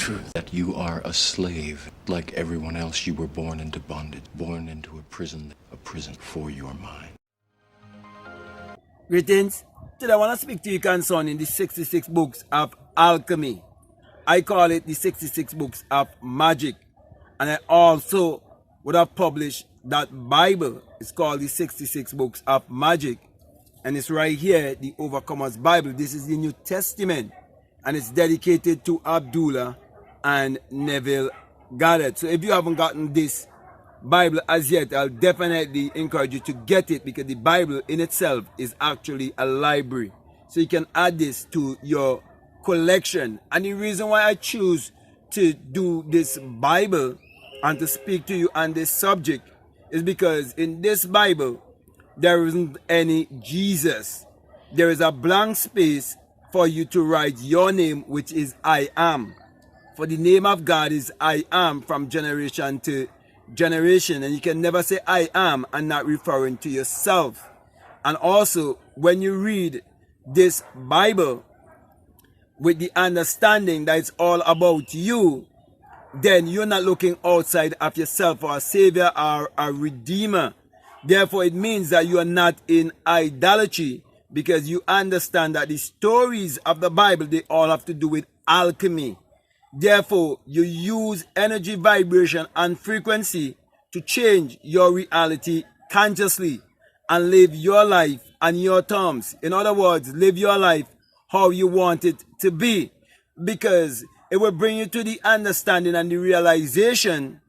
truth that you are a slave. Like everyone else, you were born into bondage, born into a prison for your mind. Greetings. Today I want to speak to you concerning the 66 books of alchemy. I call it the 66 books of magic. And I also would have published that Bible. It's called the 66 books of magic. And it's right here, the Overcomer's Bible. This is the New Testament. And it's dedicated to Abdullah and Neville Goddard. So if you haven't gotten this Bible as yet, I'll definitely encourage you to get it, because the Bible in itself is actually a library. So you can add this to your collection. And the reason why I choose to do this Bible and to speak to you on this subject is because in this Bible, there isn't any Jesus. There is a blank space for you to write your name, which is I am. For the name of God is I am from generation to generation, and you can never say I am and not referring to yourself. And also, when you read this Bible with the understanding that it's all about you, then you're not looking outside of yourself for a savior or a redeemer. Therefore, it means that you are not in idolatry, because you understand that the stories of the Bible, they all have to do with alchemy. Therefore, you use energy, vibration, and frequency to change your reality consciously and live your life on your terms. In other words, live your life how you want it to be, because it will bring you to the understanding and the realization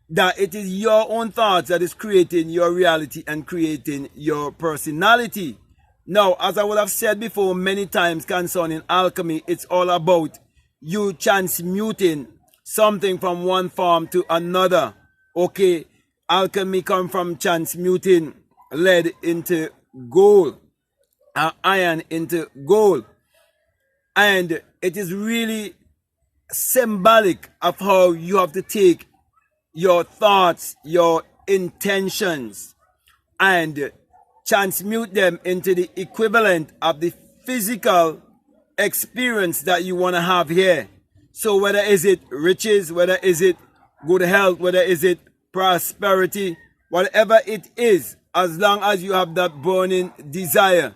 that it is your own thoughts that is creating your reality and creating your personality. Now, as I would have said before many times concerning alchemy, it's all about you transmuting something from one form to another. Okay, alchemy comes from transmuting lead into gold, iron into gold. And it is really symbolic of how you have to take your thoughts, your intentions, and transmute them into the equivalent of the physical experience that you want to have here. So whether is it riches, whether is it good health, whether is it prosperity, whatever it is, as long as you have that burning desire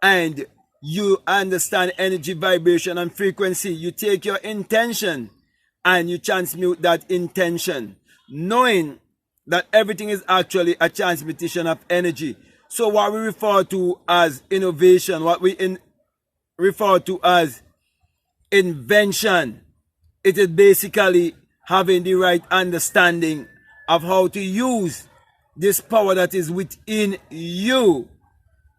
and you understand energy, vibration, and frequency, you take your intention and you transmute that intention, knowing that everything is actually a transmutation of energy. So what we refer to as innovation, what we refer to as invention, it is basically having the right understanding of how to use this power that is within you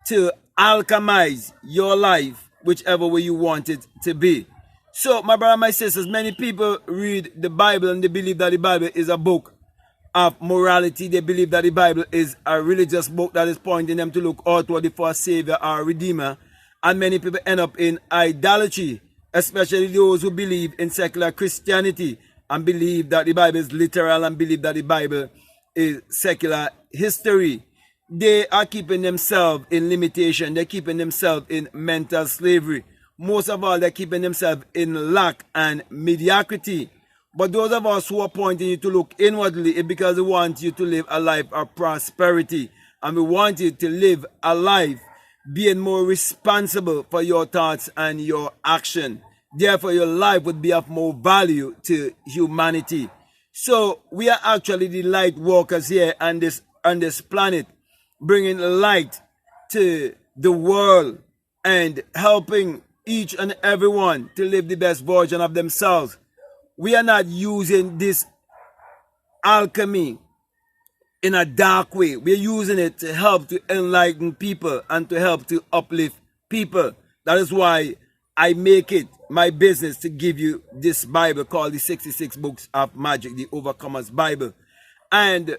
to alchemize your life whichever way you want it to be. So my brother, my sisters, many people read the Bible and they believe that the Bible is a book of morality. They believe that the Bible is a religious book that is pointing them to look outwardly for a savior or a redeemer. And many people end up in idolatry, especially those who believe in secular Christianity and believe that the Bible is literal and believe that the Bible is secular history. They are keeping themselves in limitation. They're keeping themselves in mental slavery. Most of all, they're keeping themselves in lack and mediocrity. But those of us who are pointing you to look inwardly, it's because we want you to live a life of prosperity. And we want you to live a life being more responsible for your thoughts and your action. Therefore, your life would be of more value to humanity. So we are actually the light workers here on this planet, bringing light to the world and helping each and everyone to live the best version of themselves. We are not using this alchemy in a dark way. We're using it to help to enlighten people and to help to uplift people. That is why I make it my business to give you this Bible called the 66 Books of Magic, the Overcomer's Bible. And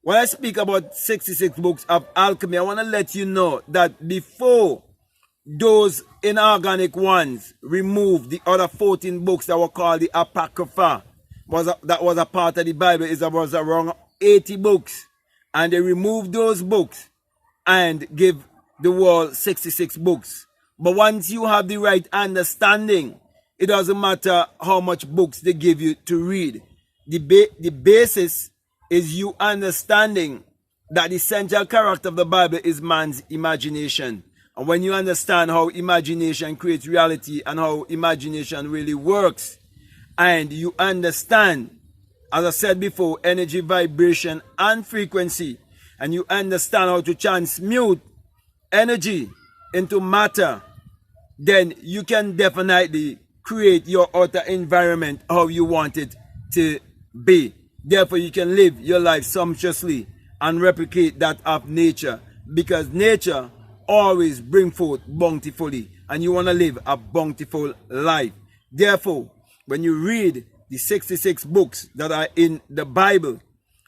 when I speak about 66 books of alchemy, I want to let you know that before those inorganic ones removed the other 14 books that were called the Apocrypha, that was a part of the Bible, it was around 80 books. And they removed those books and give the world 66 books. But once you have the right understanding, It doesn't matter how much books they give you to read. The basis is you understanding that the central character of the Bible is man's imagination. And when you understand how imagination creates reality and how imagination really works, and you understand, as I said before, energy, vibration, and frequency, and you understand how to transmute energy into matter, then you can definitely create your outer environment how you want it to be. Therefore, you can live your life sumptuously and replicate that of nature, because nature always brings forth bountifully, and you want to live a bountiful life. Therefore, when you read the 66 books that are in the Bible,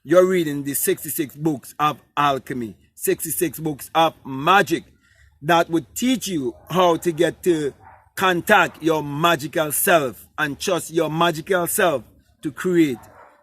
you're reading the 66 books of alchemy, 66 books of magic that would teach you how to get to contact your magical self and trust your magical self to create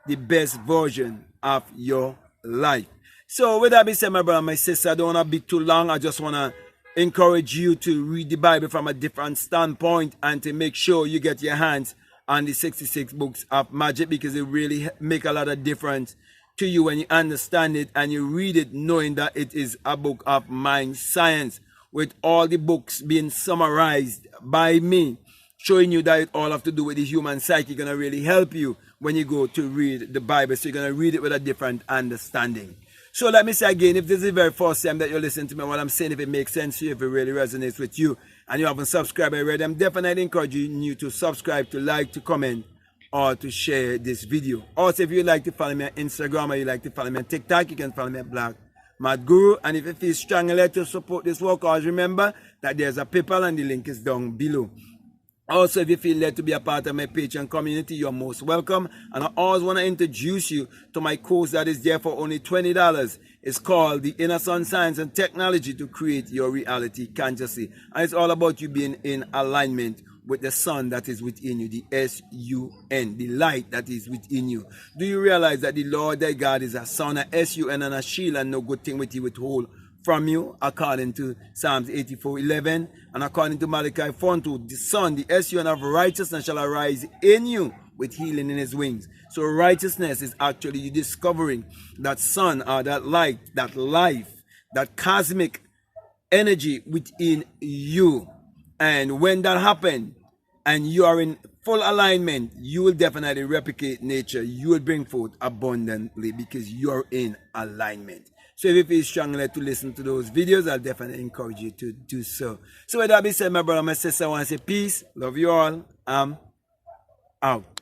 the best version of your life. So with that being said, my brother and my sister, I don't want to be too long. I just want to encourage you to read the Bible from a different standpoint and to make sure you get your hands on the 66 books of magic, because it really make a lot of difference to you when you understand it and you read it knowing that it is a book of mind science, with all the books being summarized by me, showing you that it all have to do with the human psyche. Going to really help you when you go to read the Bible. So you're going to read it with a different understanding. So let me say again, if this is the very first time that you're listening to me, what I'm saying, if it makes sense to you, if it really resonates with you, and you haven't subscribed already, I'm definitely encouraging you to subscribe, to like, to comment, or to share this video. Also, if you'd like to follow me on Instagram or you'd like to follow me on TikTok, you can follow me at Black Mad Guru. And if you feel strongly to support this work, always remember that there's a PayPal and the link is down below. Also, if you feel led to be a part of my Patreon community, you're most welcome. And I always want to introduce you to my course that is there for only $20. It's called The Inner Sun Science and Technology to Create Your Reality Consciously. And it's all about you being in alignment with the sun that is within you, the S-U-N, the light that is within you. Do you realize that the Lord thy God is a sun, a S-U-N, and a shield, and no good thing with you withhold from you, according to Psalms 84:11, and according to Malachi 4:2, the sun, the S-U-N of righteousness shall arise in you with healing in his wings. So righteousness is actually you discovering that sun, or that light, that life, that cosmic energy within you. And when that happens and you are in full alignment, you will definitely replicate nature. You will bring forth abundantly because you're in alignment. So if you feel strongly to listen to those videos, I'll definitely encourage you to do so. So with that being said, my brother, my sister, I want to say peace. Love you all. I'm out.